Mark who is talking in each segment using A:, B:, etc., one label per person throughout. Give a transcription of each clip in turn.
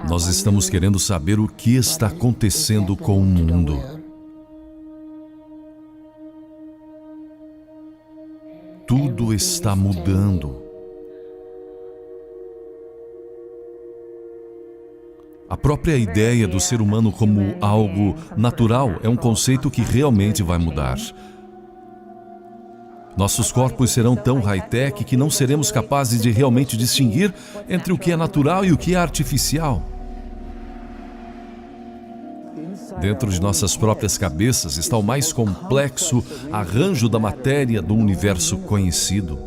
A: Nós estamos querendo saber o que está acontecendo com o mundo. Tudo está mudando. A própria ideia do ser humano como algo natural é um conceito que realmente vai mudar. Nossos corpos serão tão high-tech que não seremos capazes de realmente distinguir entre o que é natural e o que é artificial. Dentro de nossas próprias cabeças está o mais complexo arranjo da matéria do universo conhecido.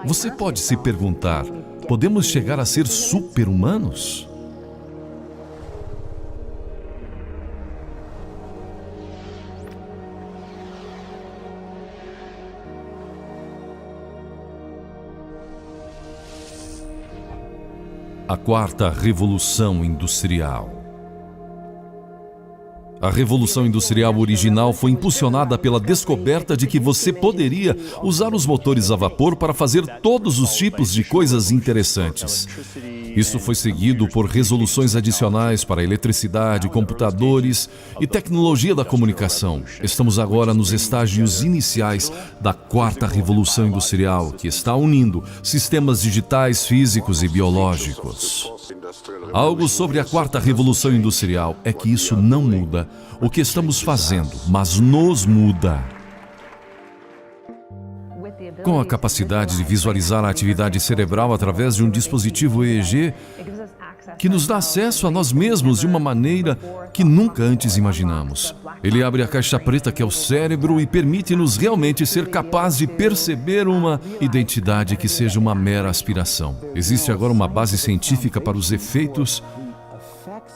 A: Você pode se perguntar, podemos chegar a ser super-humanos? A quarta revolução industrial. A revolução industrial original foi impulsionada pela descoberta de que você poderia usar os motores a vapor para fazer todos os tipos de coisas interessantes. Isso foi seguido por resoluções adicionais para eletricidade, computadores e tecnologia da comunicação. Estamos agora nos estágios iniciais da quarta revolução industrial, que está unindo sistemas digitais, físicos e biológicos. Algo sobre a quarta revolução industrial é que isso não muda o que estamos fazendo, mas nos muda. Com a capacidade de visualizar a atividade cerebral através de um dispositivo EEG, que nos dá acesso a nós mesmos de uma maneira que nunca antes imaginamos. Ele abre a caixa preta que é o cérebro e permite-nos realmente ser capazes de perceber uma identidade que seja uma mera aspiração. Existe agora uma base científica para os efeitos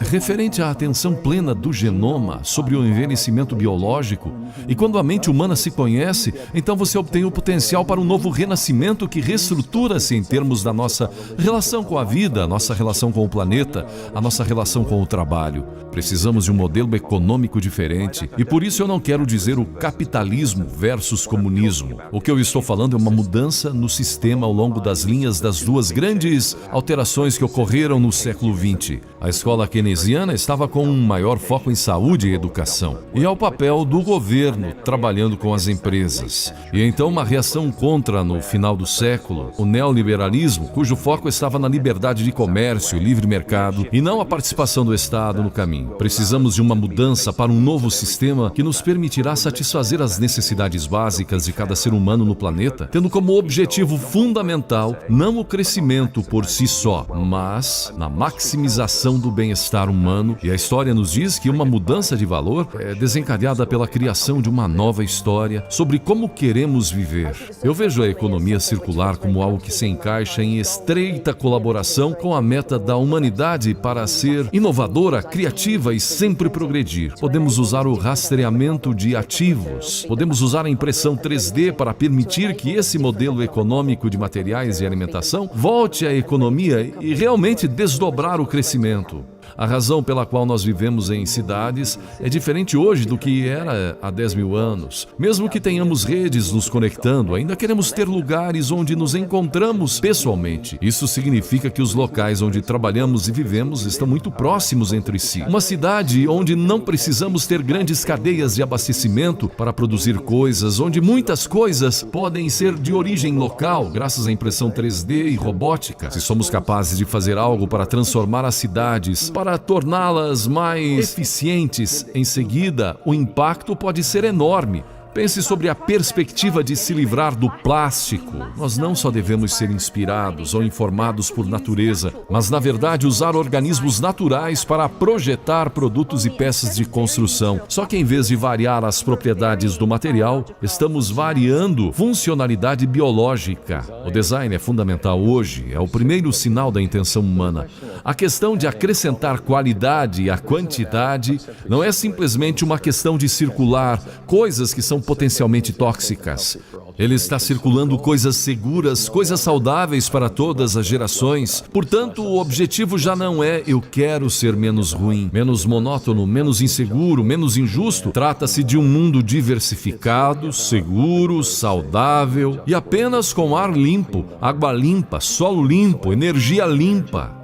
A: referente à atenção plena do genoma sobre o envelhecimento biológico, e quando a mente humana se conhece, então você obtém o potencial para um novo renascimento que reestrutura-se em termos da nossa relação com a vida, a nossa relação com o planeta, a nossa relação com o trabalho. Precisamos de um modelo econômico diferente, e por isso eu não quero dizer o capitalismo versus comunismo. O que eu estou falando é uma mudança no sistema ao longo das linhas das duas grandes alterações que ocorreram no século XX. A escola keynesiana estava com um maior foco em saúde e educação, e ao papel do governo trabalhando com as empresas. E então uma reação contra, no final do século, o neoliberalismo, cujo foco estava na liberdade de comércio e livre mercado, e não a participação do Estado no caminho. Precisamos de uma mudança para um novo sistema que nos permitirá satisfazer as necessidades básicas de cada ser humano no planeta, tendo como objetivo fundamental não o crescimento por si só, mas na maximização do bem-estar humano. E a história nos diz que uma mudança de valor é desencadeada pela criação de uma nova história sobre como queremos viver. Eu vejo a economia circular como algo que se encaixa em estreita colaboração com a meta da humanidade para ser inovadora, criativa e sempre progredir. Podemos usar o rastreamento de ativos, podemos usar a impressão 3D para permitir que esse modelo econômico de materiais e alimentação volte à economia e realmente desdobrar o crescimento. A razão pela qual nós vivemos em cidades é diferente hoje do que era há 10 mil anos. Mesmo que tenhamos redes nos conectando, ainda queremos ter lugares onde nos encontramos pessoalmente. Isso significa que os locais onde trabalhamos e vivemos estão muito próximos entre si. Uma cidade onde não precisamos ter grandes cadeias de abastecimento para produzir coisas, onde muitas coisas podem ser de origem local, graças à impressão 3D e robótica. Se somos capazes de fazer algo para transformar as cidades, para torná-las mais eficientes, em seguida, o impacto pode ser enorme. Pense sobre a perspectiva de se livrar do plástico. Nós não só devemos ser inspirados ou informados por natureza, mas, na verdade, usar organismos naturais para projetar produtos e peças de construção. Só que, em vez de variar as propriedades do material, estamos variando funcionalidade biológica. O design é fundamental hoje, é o primeiro sinal da intenção humana. A questão de acrescentar qualidade à quantidade não é simplesmente uma questão de circular coisas que são potencialmente tóxicas. Ele está circulando coisas seguras, coisas saudáveis para todas as gerações. Portanto, o objetivo já não é eu quero ser menos ruim, menos monótono, menos inseguro, menos injusto. Trata-se de um mundo diversificado, seguro, saudável e apenas com ar limpo, água limpa, solo limpo, energia limpa.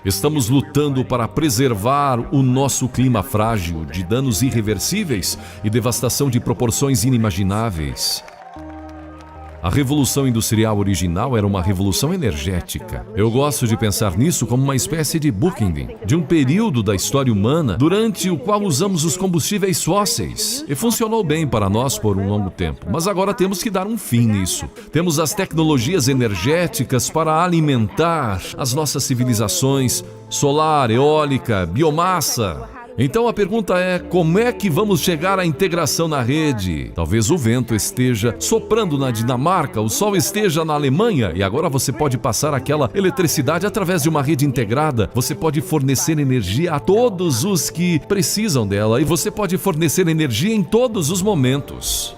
A: Estamos lutando para preservar o nosso clima frágil de danos irreversíveis e devastação de proporções inimagináveis. A Revolução Industrial original era uma revolução energética. Eu gosto de pensar nisso como uma espécie de bookending, de um período da história humana durante o qual usamos os combustíveis fósseis. E funcionou bem para nós por um longo tempo, mas agora temos que dar um fim nisso. Temos as tecnologias energéticas para alimentar as nossas civilizações, solar, eólica, biomassa. Então a pergunta é, como é que vamos chegar à integração na rede? Talvez o vento esteja soprando na Dinamarca, o sol esteja na Alemanha e agora você pode passar aquela eletricidade através de uma rede integrada. Você pode fornecer energia a todos os que precisam dela e você pode fornecer energia em todos os momentos.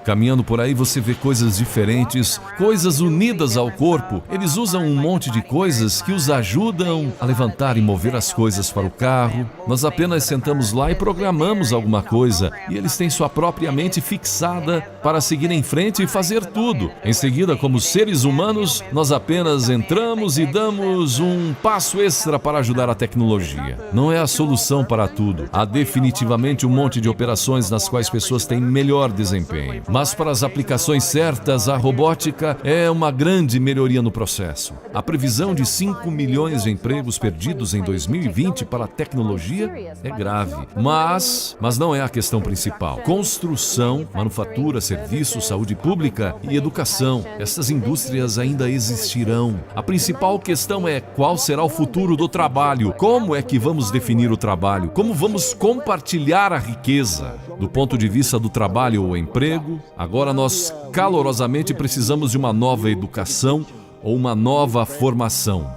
A: Caminhando por aí você vê coisas diferentes, coisas unidas ao corpo. Eles usam um monte de coisas que os ajudam a levantar e mover as coisas para o carro. Nós apenas sentamos lá e programamos alguma coisa. E eles têm sua própria mente fixada para seguir em frente e fazer tudo. Em seguida, como seres humanos, nós apenas entramos e damos um passo extra para ajudar a tecnologia. Não é a solução para tudo. Há definitivamente um monte de operações nas quais pessoas têm melhor desempenho. Mas para as aplicações certas, a robótica é uma grande melhoria no processo. A previsão de 5 milhões de empregos perdidos em 2020 para a tecnologia é grave. Mas não é a questão principal. Construção, manufatura, serviços, saúde pública e educação. Essas indústrias ainda existirão. A principal questão é qual será o futuro do trabalho. Como é que vamos definir o trabalho? Como vamos compartilhar a riqueza? Do ponto de vista do trabalho ou emprego, agora nós calorosamente precisamos de uma nova educação ou uma nova formação.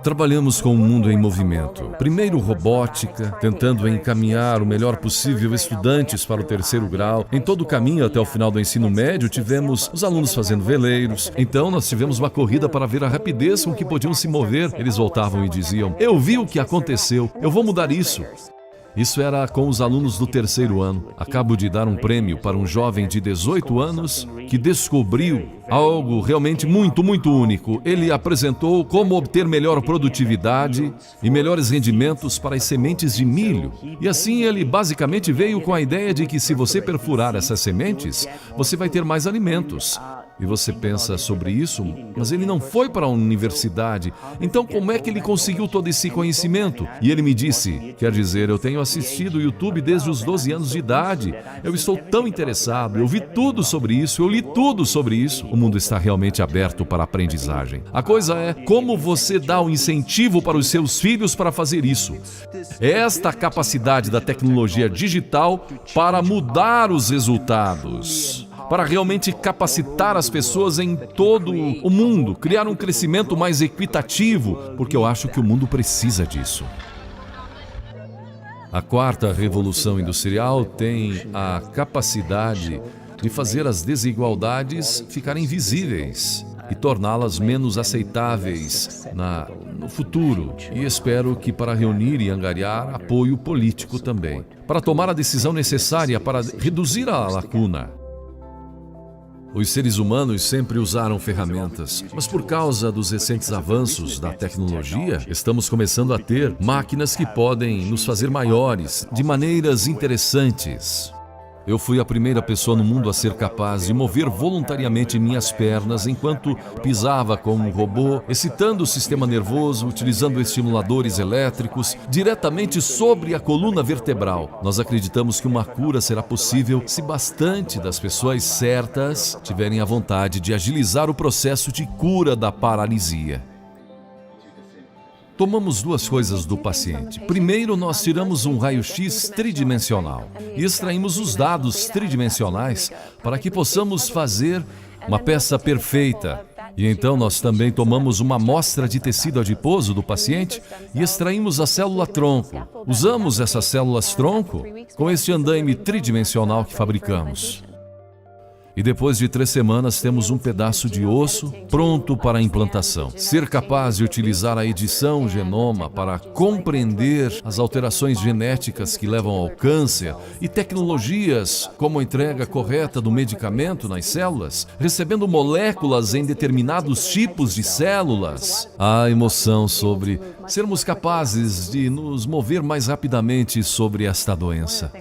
A: Trabalhamos com um mundo em movimento. Primeiro robótica, tentando encaminhar o melhor possível estudantes para o terceiro grau. Em todo o caminho até o final do ensino médio, tivemos os alunos fazendo veleiros. Então nós tivemos uma corrida para ver a rapidez com que podiam se mover. Eles voltavam e diziam, eu vi o que aconteceu, eu vou mudar isso. Isso era com os alunos do terceiro ano. Acabo de dar um prêmio para um jovem de 18 anos que descobriu algo realmente muito único. Ele apresentou como obter melhor produtividade e melhores rendimentos para as sementes de milho. E assim ele basicamente veio com a ideia de que se você perfurar essas sementes, você vai ter mais alimentos. E você pensa sobre isso, mas ele não foi para a universidade. Então como é que ele conseguiu todo esse conhecimento? E ele me disse, quer dizer, eu tenho assistido o YouTube desde os 12 anos de idade. Eu estou tão interessado, eu vi tudo sobre isso, eu li tudo sobre isso. O mundo está realmente aberto para a aprendizagem. A coisa é como você dá o incentivo para os seus filhos para fazer isso. É esta a capacidade da tecnologia digital para mudar os resultados. Para realmente capacitar as pessoas em todo o mundo, criar um crescimento mais equitativo, porque eu acho que o mundo precisa disso. A quarta revolução industrial tem a capacidade de fazer as desigualdades ficarem visíveis e torná-las menos aceitáveis no futuro. E espero que para reunir e angariar apoio político também, para tomar a decisão necessária para reduzir a lacuna. Os seres humanos sempre usaram ferramentas, mas por causa dos recentes avanços da tecnologia, estamos começando a ter máquinas que podem nos fazer maiores de maneiras interessantes. Eu fui a primeira pessoa no mundo a ser capaz de mover voluntariamente minhas pernas enquanto pisava com um robô, excitando o sistema nervoso, utilizando estimuladores elétricos diretamente sobre a coluna vertebral. Nós acreditamos que uma cura será possível se bastante das pessoas certas tiverem a vontade de agilizar o processo de cura da paralisia. Tomamos duas coisas do paciente. Primeiro, nós tiramos um raio-x tridimensional e extraímos os dados tridimensionais para que possamos fazer uma peça perfeita. E então nós também tomamos uma amostra de tecido adiposo do paciente e extraímos a célula-tronco. Usamos essas células-tronco com este andaime tridimensional que fabricamos. E depois de 3 semanas temos um pedaço de osso pronto para a implantação. Ser capaz de utilizar a edição genoma para compreender as alterações genéticas que levam ao câncer e tecnologias como a entrega correta do medicamento nas células, recebendo moléculas em determinados tipos de células. A emoção sobre sermos capazes de nos mover mais rapidamente sobre esta doença.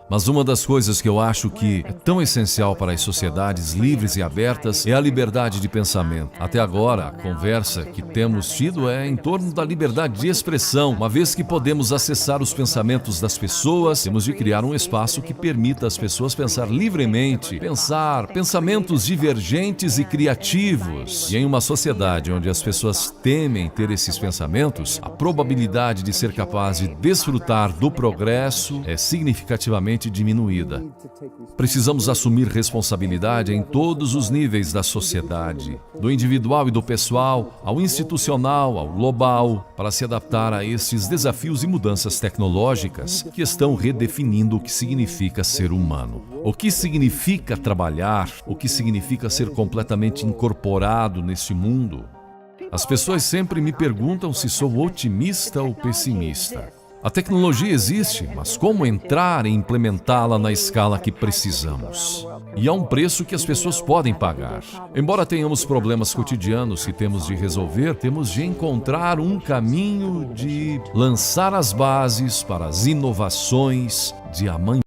A: Mas uma das coisas que eu acho que é tão essencial para as sociedades livres e abertas é a liberdade de pensamento. Até agora, a conversa que temos tido é em torno da liberdade de expressão. Uma vez que podemos acessar os pensamentos das pessoas, temos de criar um espaço que permita às pessoas pensar livremente, pensar pensamentos divergentes e criativos. E em uma sociedade onde as pessoas temem ter esses pensamentos, a probabilidade de ser capaz de desfrutar do progresso é significativamente diminuída. Precisamos assumir responsabilidade em todos os níveis da sociedade, do individual e do pessoal, ao institucional, ao global, para se adaptar a estes desafios e mudanças tecnológicas que estão redefinindo o que significa ser humano. O que significa trabalhar, o que significa ser completamente incorporado neste mundo. As pessoas sempre me perguntam se sou otimista ou pessimista. A tecnologia existe, mas como entrar e implementá-la na escala que precisamos? E há um preço que as pessoas podem pagar. Embora tenhamos problemas cotidianos que temos de resolver, temos de encontrar um caminho de lançar as bases para as inovações de amanhã.